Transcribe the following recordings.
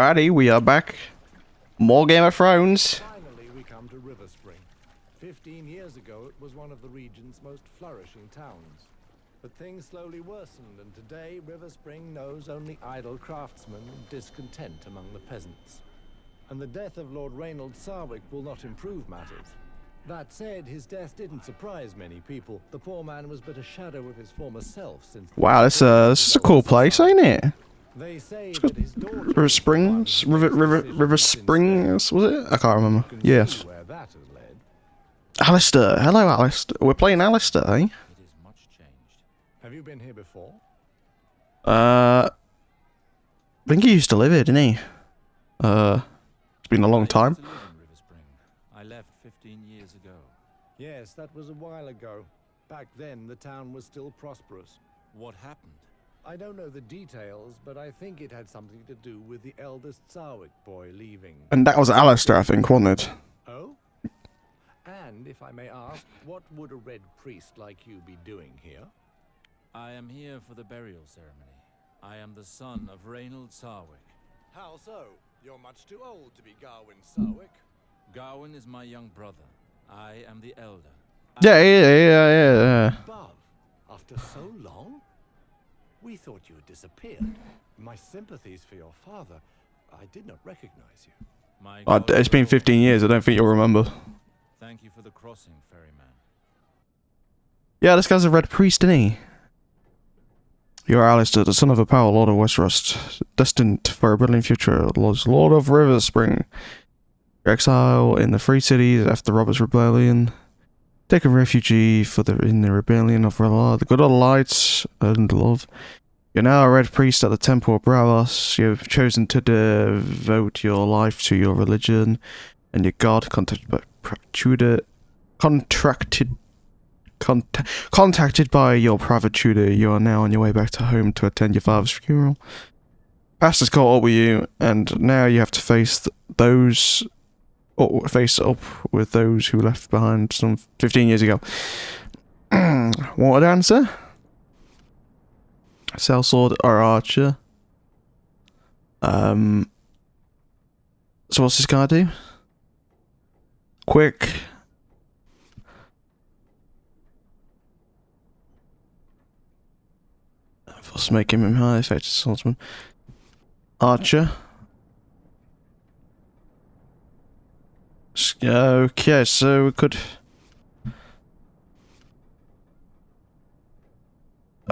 Alrighty, we are back. More Game of Thrones. Finally, we come to River Spring. 15 years ago, it was one of the region's most flourishing towns. But things slowly worsened, and today River Spring knows only idle craftsmen and discontent among the peasants. And the death of Lord Reynold Sarwick will not improve matters. That said, his death didn't surprise many people. The poor man was but a shadow of his former self since... Wow, this is a cool place, ain't it? They say that his daughter... River Springs? River Springs, was it? I can't remember. Yes. Where that has led. Alester. Hello, Alester. We're playing Alester, eh? It is much changed. Have you been here before? I think he used to live here, didn't he? It's been a long time. I used to live in River Spring. I left 15 years ago. Yes, that was a while ago. Back then, the town was still prosperous. What happened? I don't know the details, but I think it had something to do with the eldest Sarwick boy leaving. And that was Alester, I think, wasn't it? Oh? And, if I may ask, what would a red priest like you be doing here? I am here for the burial ceremony. I am the son of Reynold Sarwick. How so? You're much too old to be Gawain Sarwick. Gawain is my young brother. I am the elder. Yeah. Above, after so long? We thought you had disappeared. My sympathies for your father. I did not recognize you. It's been 15 years, I don't think you'll remember. Thank you for the crossing, ferryman. Yeah, this guy's a red priest, isn't he? You are Alester, the son of a powerful lord of Westeros, destined for a brilliant future, Lord of River Spring. Your exile in the Free Cities after Robert's Rebellion. Take a refugee in the rebellion of Relar, the good old lights and love. You're now a red priest at the Temple of Bravos. You have chosen to devote your life to your religion and your god, contacted by your private tutor. You are now on your way back to home to attend your father's funeral. Past has caught up with you, and now you have to face up with those who left behind some 15 years ago. What answer? Sellsword or archer? So what's this guy do? Quick. Let's make him high effective swordsman. Archer. Okay, so we could...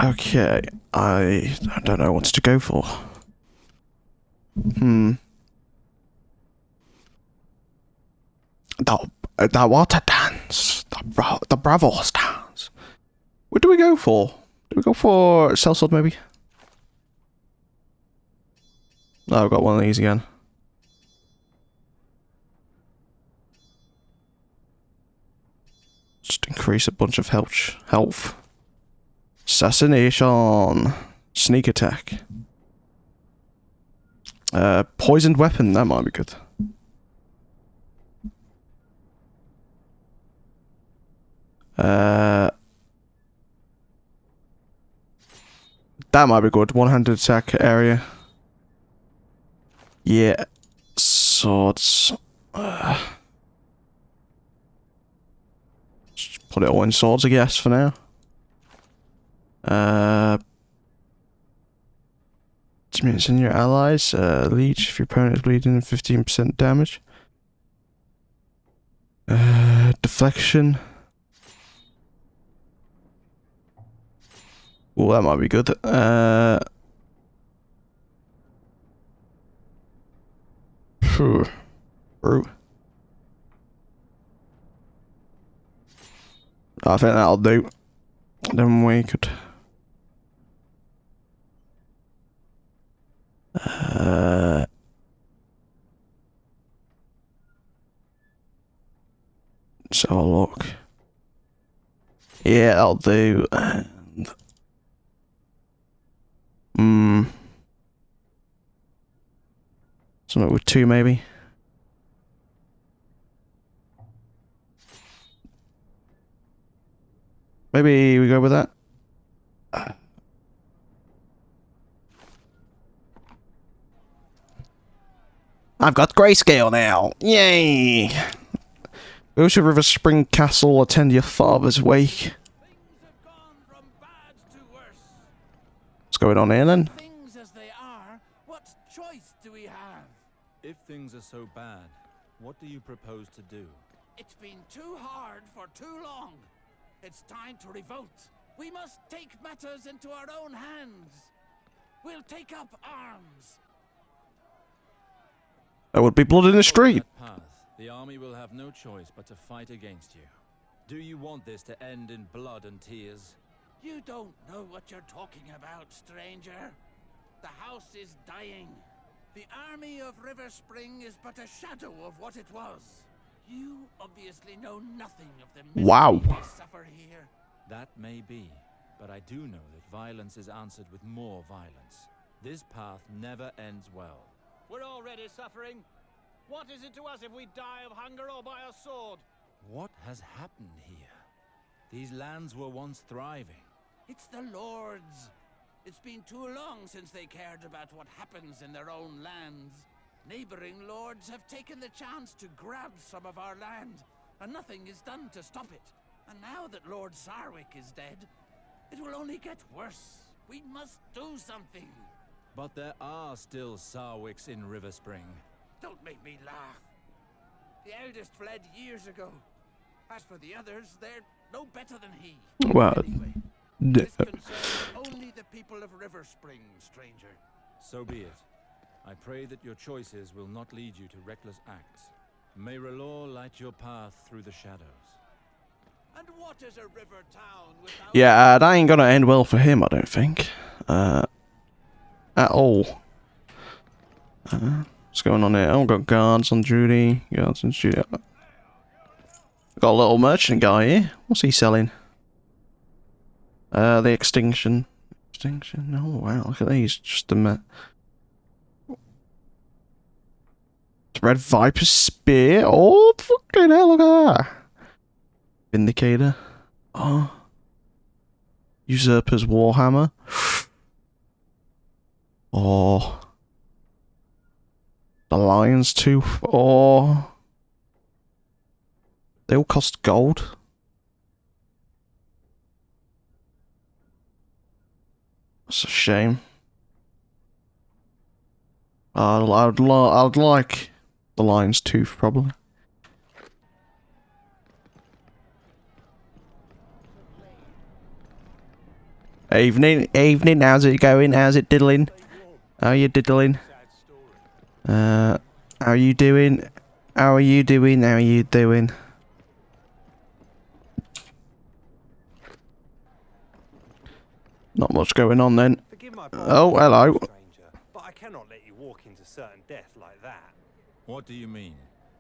Okay, I don't know what to go for. The water dance. The Bravos dance. What do we go for? Do we go for sellsword maybe? Oh, I've got one of these again. Just increase a bunch of health. Assassination. Sneak attack. Poisoned weapon, that might be good. That might be good. One-handed attack area. Yeah. Swords. Just put it all in swords, I guess, for now. Diminishes in your allies. Leech if your opponent is bleeding 15% damage. Deflection. Oh, that might be good. Brute. I think that'll do. Then we could... So I'll look. Yeah, that'll do. And... something with 2 maybe. Maybe we go with that. I've got grayscale now. Yay! Go to River Spring Castle, attend your father's wake. Things have gone from bad to worse. What's going on here then? Things as they are, what choice do we have? If things are so bad, what do you propose to do? It's been too hard for too long. It's time to revolt. We must take matters into our own hands. We'll take up arms. There would be blood in the street. Path, the army will have no choice but to fight against you. Do you want this to end in blood and tears? You don't know what you're talking about, stranger. The house is dying. The army of River Spring is but a shadow of what it was. You obviously know nothing of the misery Wow. we suffer here. That may be, but I do know that violence is answered with more violence. This path never ends well. We're already suffering. What is it to us if we die of hunger or by a sword? What has happened here? These lands were once thriving. It's the Lords. It's been too long since they cared about what happens in their own lands. Neighboring lords have taken the chance to grab some of our land, and nothing is done to stop it. And now that Lord Sarwick is dead, it will only get worse. We must do something. But there are still Sarwicks in River Spring. Don't make me laugh. The eldest fled years ago. As for the others, they're no better than he. Well, Anyway, this concerns only the people of River Spring, stranger. So be it. I pray that your choices will not lead you to reckless acts. May R'hllor light your path through the shadows. And what is a river town without... yeah, that ain't gonna end well for him, I don't think. At all. What's going on here? Oh, we've got guards on duty. Guards on duty. Got a little merchant guy here. What's he selling? The extinction. Extinction? Oh, wow. Look at these. Just a Red Viper Spear. Oh, fucking hell, look at that. Vindicator. Oh. Usurper's Warhammer. Oh. The Lion's Tooth. Oh. They all cost gold. That's a shame. I'd like the Lion's Tooth, probably. Evening, how's it going? How's it diddling? How you diddling? How you doing? How are you doing? How are you doing? Not much going on then. Forgive my Oh, hello. stranger, but I cannot let you walk into certain death like that. What do you mean?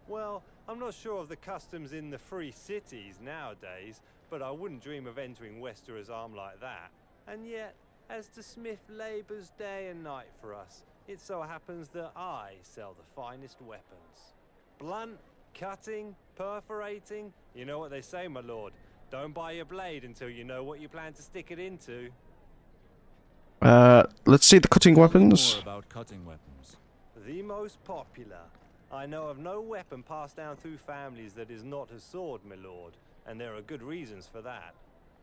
Well, I'm not sure of the customs in the free cities nowadays, but I wouldn't dream of entering Westerer's arm like that. And yet, as the smith labours day and night for us, it so happens that I sell the finest weapons. Blunt, cutting, perforating. You know what they say, my lord. Don't buy your blade until you know what you plan to stick it into. Let's see the cutting weapons. More about cutting weapons. The most popular. I know of no weapon passed down through families that is not a sword, my lord, and there are good reasons for that.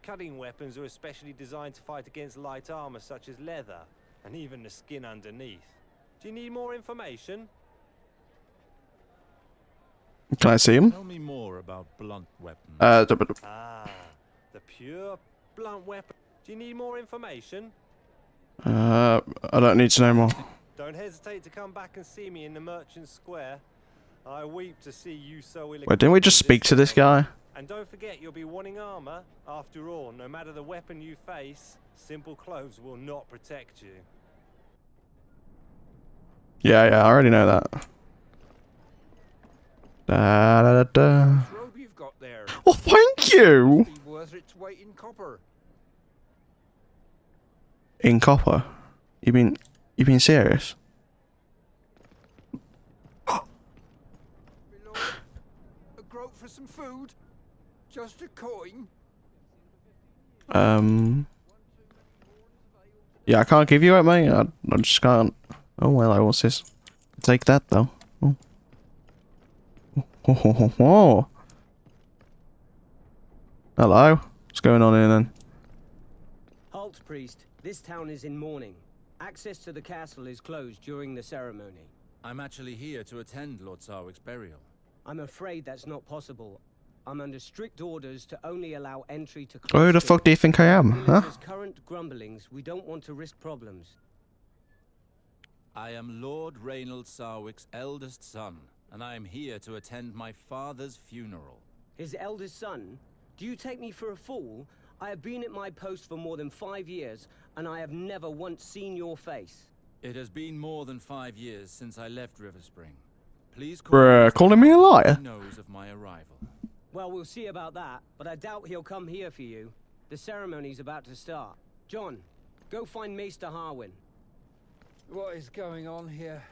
Cutting weapons are especially designed to fight against light armor such as leather, and even the skin underneath. Do you need more information? Can I see him? Tell me more about blunt weapons. Ah, the pure blunt weapon. Do you need more information? I don't need to know more. Don't hesitate to come back and see me in the Merchant Square. I weep to see you so ill. Wait, didn't we just speak to this guy? And don't forget, you'll be wanting armor. After all, no matter the weapon you face, simple clothes will not protect you. Yeah, I already know that. Da, da, da, da. Robe you've got there. Oh, thank you! Be worth its weight in copper. In copper? You been serious? Below, a groat for some food. Just a coin. Yeah, I can't give you it, mate. I just can't. Oh, well, what's this? Take that, though. Oh. Whoa. Hello. What's going on here then? Halt, priest. This town is in mourning. Access to the castle is closed during the ceremony. I'm actually here to attend Lord Sarwick's burial. I'm afraid that's not possible. I'm under strict orders to only allow entry to Who the fuck do you think I am, huh? Villagers' current grumblings, we don't want to risk problems. I am Lord Reynold Sarwick's eldest son, and I am here to attend my father's funeral. His eldest son? Do you take me for a fool? I have been at my post for more than 5 years, and I have never once seen your face. It has been more than 5 years since I left River Spring. Please Calling me a liar? He knows of my arrival. Well, we'll see about that, but I doubt he'll come here for you. The ceremony's about to start. John, go find Maester Harwin. What is going on here?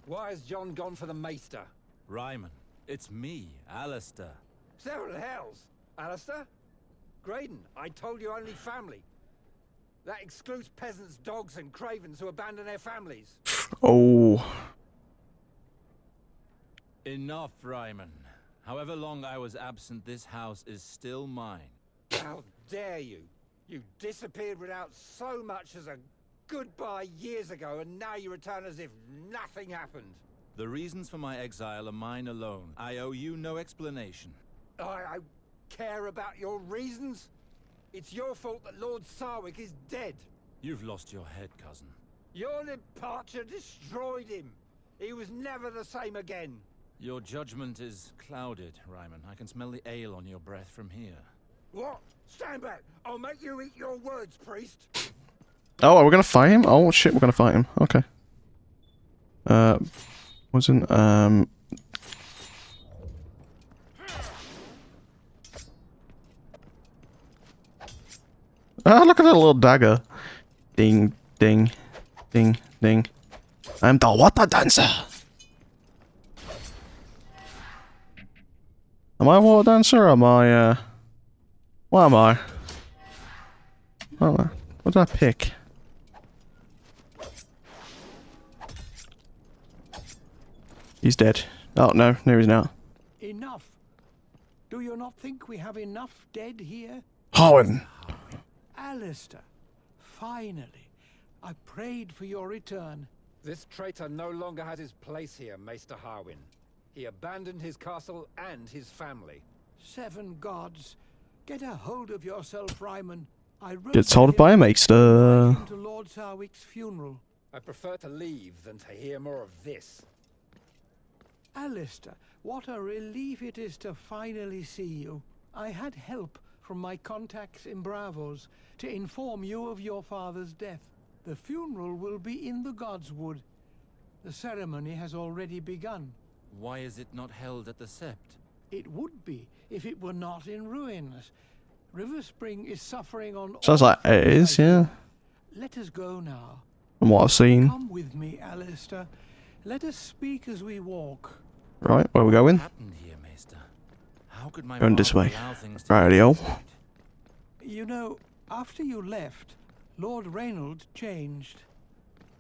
Why has John gone for the Maester? Ryman, it's me, Alester. Several hells! Alistair? Graydon, I told you only family. That excludes peasants, dogs, and cravens who abandon their families. Oh. Enough, Ryman. However long I was absent, this house is still mine. How dare you? You disappeared without so much as a goodbye years ago, and now you return as if nothing happened. The reasons for my exile are mine alone. I owe you no explanation. I care about your reasons? It's your fault that Lord Sarwick is dead. You've lost your head, cousin. Your departure destroyed him. He was never the same again. Your judgment is clouded, Ryman. I can smell the ale on your breath from here. What? Stand back. I'll make you eat your words, priest. Oh, we're gonna fight him? Oh shit, we're gonna fight him. Okay. Wasn't Ah, look at that little dagger. Ding, ding, ding, ding. I'm the water dancer. Am I a water dancer or am I, what am I? Oh, what did I pick? He's dead. Oh, no, he's not. Enough. Do you not think we have enough dead here? Harwin. Alester, finally. I prayed for your return. This traitor no longer has his place here, Maester Harwin. He abandoned his castle and his family. 7 gods. Get a hold of yourself, Ryman. I wrote Gets to told him by a to maester. invite him to Lord Sarwick's funeral. I prefer to leave than to hear more of this. Alester, what a relief it is to finally see you. I had help from my contacts in Bravos to inform you of your father's death. The funeral will be in the Godswood. The ceremony has already begun. Why is it not held at the Sept? It would be if it were not in ruins. River Spring is suffering on Sounds all like it fronts. is, yeah. Let us go now. From what I've seen. Come with me, Alester. Let us speak as we walk. Right, where we going? What happened here, Maester? How could my Going this father way. allow things to Radio. go this way? You know, after you left, Lord Reynold changed.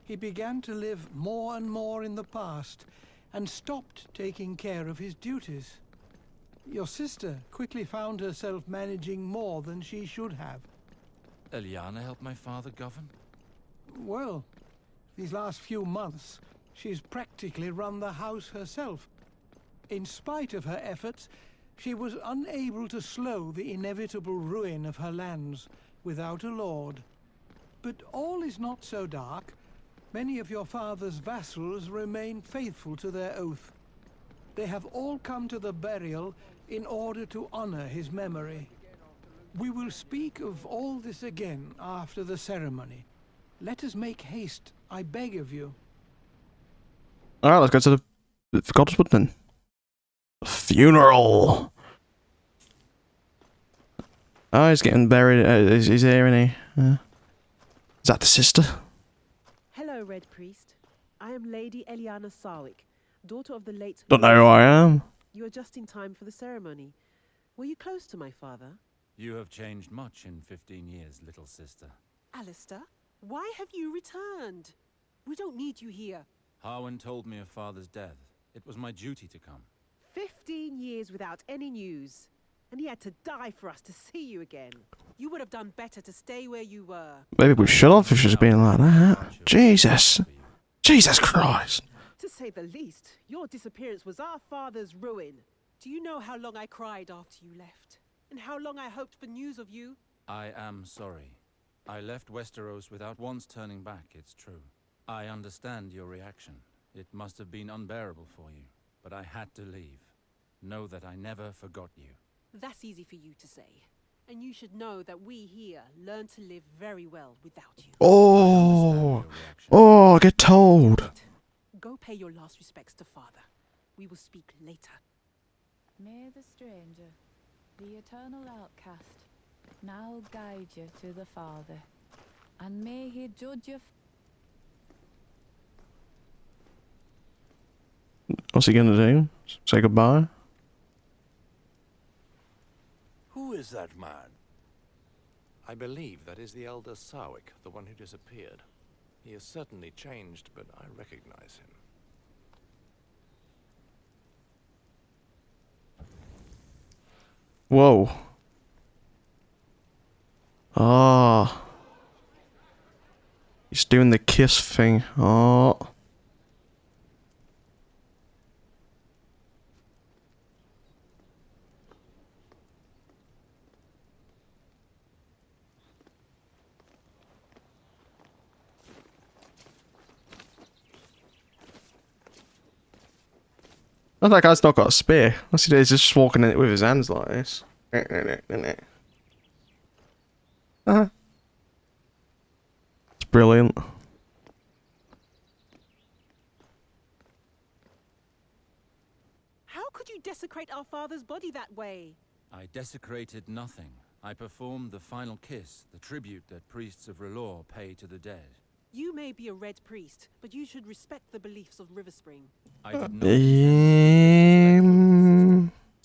He began to live more and more in the past and stopped taking care of his duties. Your sister quickly found herself managing more than she should have. Eliana helped my father govern? Well, these last few months, she's practically run the house herself. In spite of her efforts, she was unable to slow the inevitable ruin of her lands without a lord. But all is not so dark. Many of your father's vassals remain faithful to their oath. They have all come to the burial in order to honor his memory. We will speak of all this again after the ceremony. Let us make haste, I beg of you. Alright, let's go to the Godswood then. Funeral! Oh, he's getting buried. He's here, isn't he? Is that the sister? Hello, Red Priest. I am Lady Eliana Sarwick, daughter of the late... Don't know who I am. You are just in time for the ceremony. Were you close to my father? You have changed much in 15 years, little sister. Alester, why have you returned? We don't need you here. Harwin told me of father's death. It was my duty to come. 15 years without any news. And he had to die for us to see you again. You would have done better to stay where you were. Maybe we should have if she's being like that. Jesus. Jesus Christ. To say the least, your disappearance was our father's ruin. Do you know how long I cried after you left? And how long I hoped for news of you? I am sorry. I left Westeros without once turning back, it's true. I understand your reaction. It must have been unbearable for you. But I had to leave. Know that I never forgot you. That's easy for you to say. And you should know that we here learn to live very well without you. Oh. Oh, get told. Go pay your last respects to father. We will speak later. May the stranger, the eternal outcast, now guide you to the Father, and may he judge you. What's he gonna do? Say goodbye? Who is that man? I believe that is the elder Sarwick, the one who disappeared. He has certainly changed, but I recognize him. Whoa. Ah. He's doing the kiss thing. Oh. Oh, that guy's not got a spear. What's he doing? He's just walking in it with his hands like this. Uh-huh. It's brilliant. How could you desecrate our father's body that way? I desecrated nothing. I performed the final kiss, the tribute that priests of R'hllor pay to the dead. You may be a red priest, but you should respect the beliefs of Riverspring. I did not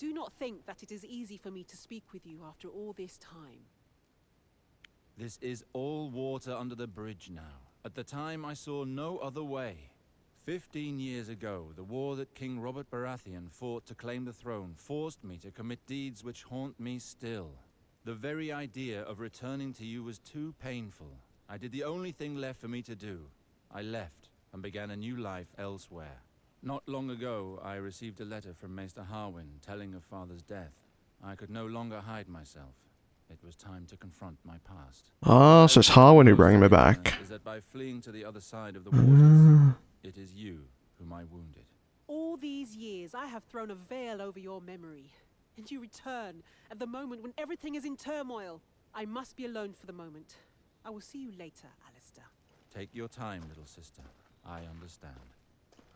Do not think that it is easy for me to speak with you after all this time. This is all water under the bridge now. At the time, I saw no other way. 15 years ago, the war that King Robert Baratheon fought to claim the throne forced me to commit deeds which haunt me still. The very idea of returning to you was too painful. I did the only thing left for me to do. I left and began a new life elsewhere. Not long ago, I received a letter from Maester Harwin telling of Father's death. I could no longer hide myself. It was time to confront my past. Ah, so it's Harwin who bring me back. Is that by fleeing to the other side of the waters, it is you whom I wounded. All these years, I have thrown a veil over your memory. And you return at the moment when everything is in turmoil. I must be alone for the moment. I will see you later, Alester. Take your time, little sister. I understand.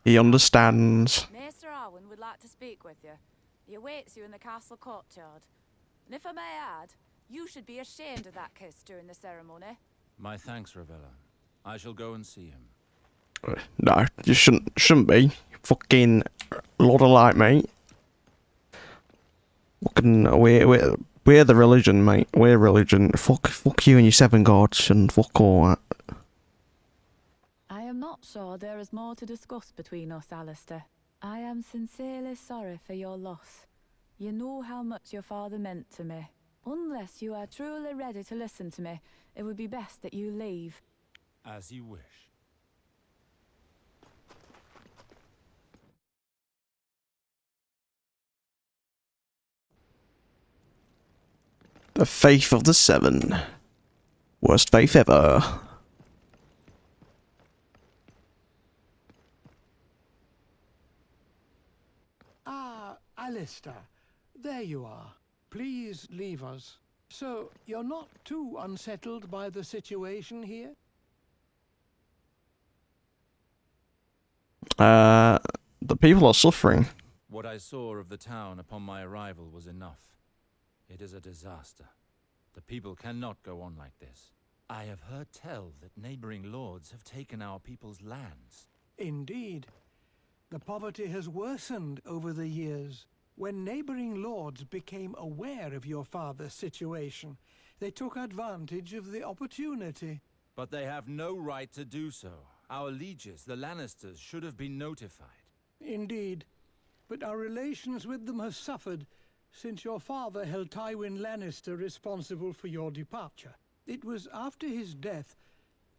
He understands. Maester Arwen would like to speak with you. He awaits you in the castle courtyard. And if I may add, you should be ashamed of that kiss during the ceremony. My thanks, Ravella. I shall go and see him. No, you shouldn't be. Fucking lot of light, mate. Fucking, we're the religion, mate. We're religion. Fuck you and your 7 gods and fuck all that. I am not sure there is more to discuss between us, Alester. I am sincerely sorry for your loss. You know how much your father meant to me. Unless you are truly ready to listen to me, it would be best that you leave. As you wish. The faith of the 7. Worst faith ever. Ah, Alester, there you are. Please leave us. So, you're not too unsettled by the situation here? The people are suffering. What I saw of the town upon my arrival was enough. It is a disaster. The people cannot go on like this. I have heard tell that neighboring lords have taken our people's lands. Indeed. The poverty has worsened over the years. When neighboring lords became aware of your father's situation, they took advantage of the opportunity. But they have no right to do so. Our lieges, the Lannisters, should have been notified. Indeed. but our relations with them have suffered since your father held Tywin Lannister responsible for your departure. It was after his death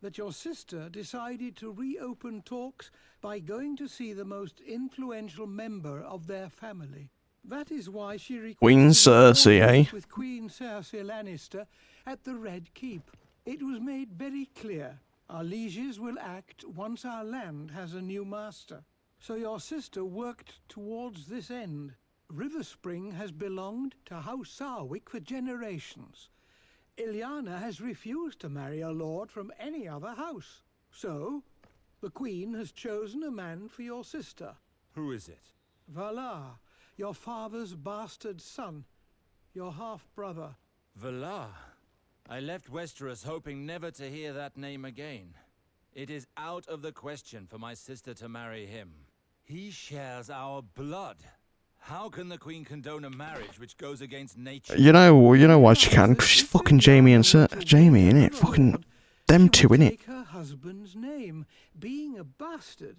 that your sister decided to reopen talks by going to see the most influential member of their family. That is why she Queen requested Cersei, an audience eh? with Queen Cersei Lannister at the Red Keep. It was made very clear our lieges will act once our land has a new master. So your sister worked towards this end. River Spring has belonged to House Sarwick for generations. Ilyana has refused to marry a lord from any other house. So, the Queen has chosen a man for your sister. Who is it? Valar, your father's bastard son, your half-brother. Valar. I left Westeros hoping never to hear that name again. It is out of the question for my sister to marry him. He shares our blood. How can the Queen condone a marriage which goes against nature? You know why she can? Because she's fucking Jamie and Jamie, innit? Fucking them two, innit? Take her husband's name. Being a bastard,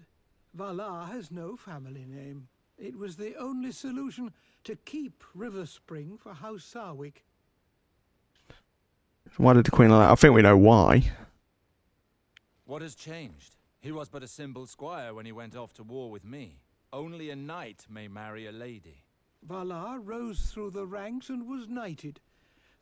Valar has no family name. It was the only solution to keep River Spring for House Sarwick. Why did the Queen like that? I think we know why. What has changed? He was but a simple squire when he went off to war with me. Only a knight may marry a lady. Valar rose through the ranks and was knighted.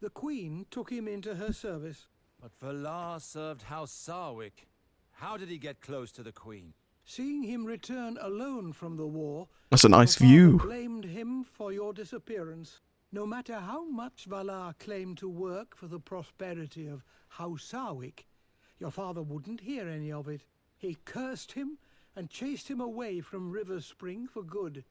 The Queen took him into her service. But Valar served House Sarwick. How did he get close to the Queen? Seeing him return alone from the war, That's a nice your father view. blamed him for your disappearance. No matter how much Valar claimed to work for the prosperity of House Sarwick, your father wouldn't hear any of it. He cursed him and chased him away from River Spring for good.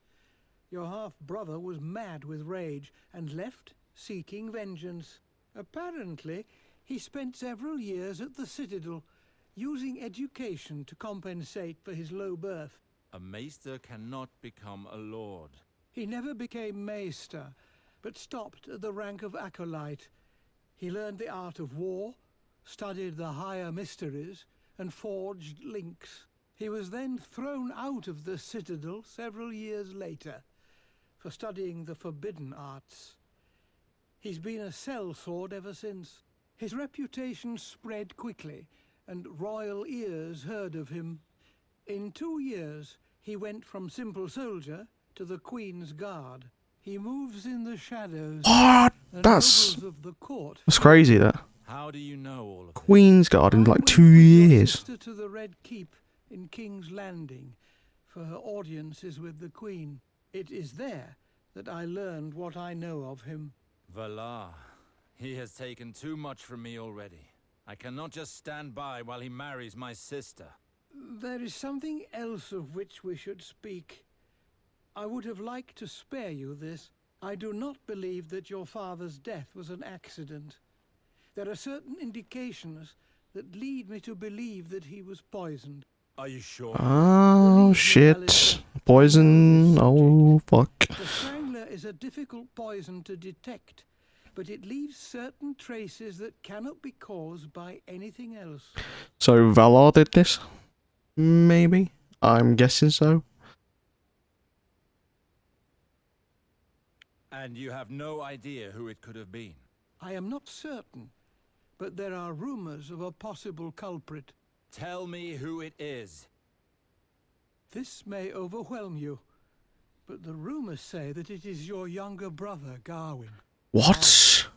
Your half-brother was mad with rage and left seeking vengeance. Apparently, he spent several years at the Citadel, using education to compensate for his low birth. A maester cannot become a lord. He never became maester, but stopped at the rank of acolyte. He learned the art of war, studied the higher mysteries, and forged links. He was then thrown out of the Citadel several years later for studying the forbidden arts. He's been a sellsword ever since. His reputation spread quickly, and royal ears heard of him. In 2 years, he went from simple soldier to the Queen's Guard. He moves in the shadows. What? The That's nobles of the court. crazy, that. How do you know all of this? Queen's Guard in I like went 2 with your years. sister to the Red Keep in King's Landing for her audiences with the Queen. It is there that I learned what I know of him. Valar. He has taken too much from me already. I cannot just stand by while he marries my sister. There is something else of which we should speak. I would have liked to spare you this. I do not believe that your father's death was an accident. There are certain indications that lead me to believe that he was poisoned. Are you sure? Oh shit. Poison. Oh fuck. The Strangler is a difficult poison to detect, but it leaves certain traces that cannot be caused by anything else. So Valar did this? Maybe? I'm guessing so. And you have no idea who it could have been? I am not certain, but there are rumors of a possible culprit. Tell me who it is. This may overwhelm you, but the rumors say that it is your younger brother, Garwin. What?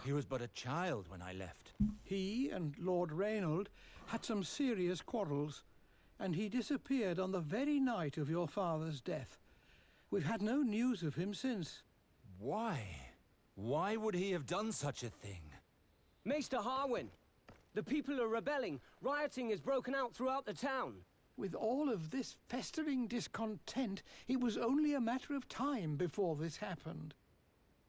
He was but a child when I left. He and Lord Reynold had some serious quarrels, and he disappeared on the very night of your father's death. We've had no news of him since. Why? Why would he have done such a thing? Maester Harwin, the people are rebelling. Rioting has broken out throughout the town. With all of this festering discontent, it was only a matter of time before this happened.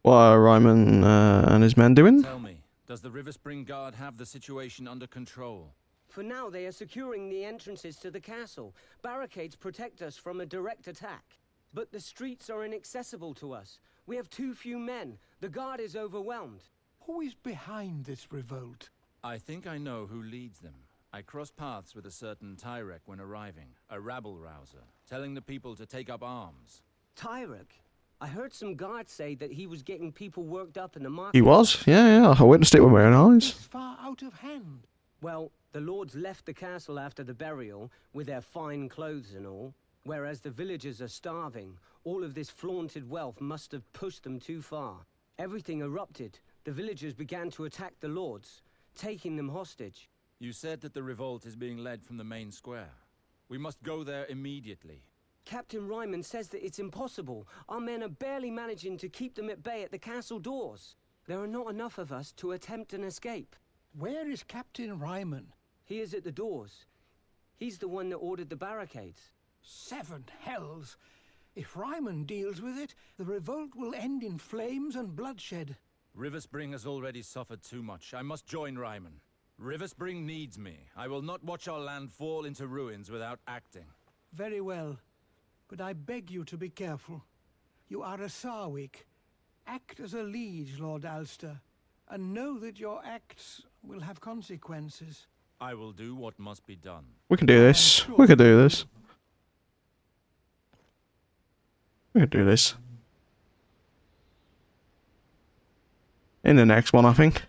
What are Ryman and his men doing? Tell me, does the River Spring Guard have the situation under control? For now, they are securing the entrances to the castle. Barricades protect us from a direct attack. But the streets are inaccessible to us. We have too few men. The guard is overwhelmed. Who is behind this revolt? I think I know who leads them. I crossed paths with a certain Tyrek when arriving, a rabble-rouser, telling the people to take up arms. Tyrek? I heard some guards say that he was getting people worked up in the market. He was? Yeah. I witnessed it with my own eyes. It's far out of hand. Well, the lords left the castle after the burial, with their fine clothes and all, whereas the villagers are starving. All of this flaunted wealth must have pushed them too far. Everything erupted. The villagers began to attack the lords, taking them hostage. You said that the revolt is being led from the main square. We must go there immediately. Captain Ryman says that it's impossible. Our men are barely managing to keep them at bay at the castle doors. There are not enough of us to attempt an escape. Where is Captain Ryman? He is at the doors. He's the one that ordered the barricades. 7 hells! If Ryman deals with it, the revolt will end in flames and bloodshed. Riverspring has already suffered too much. I must join Ryman. Riverspring needs me. I will not watch our land fall into ruins without acting. Very well. But I beg you to be careful. You are a Sarwick. Act as a liege, Lord Alster, and know that your acts will have consequences. I will do what must be done. We can do this. We can do this. We can do this. In the next one, I think.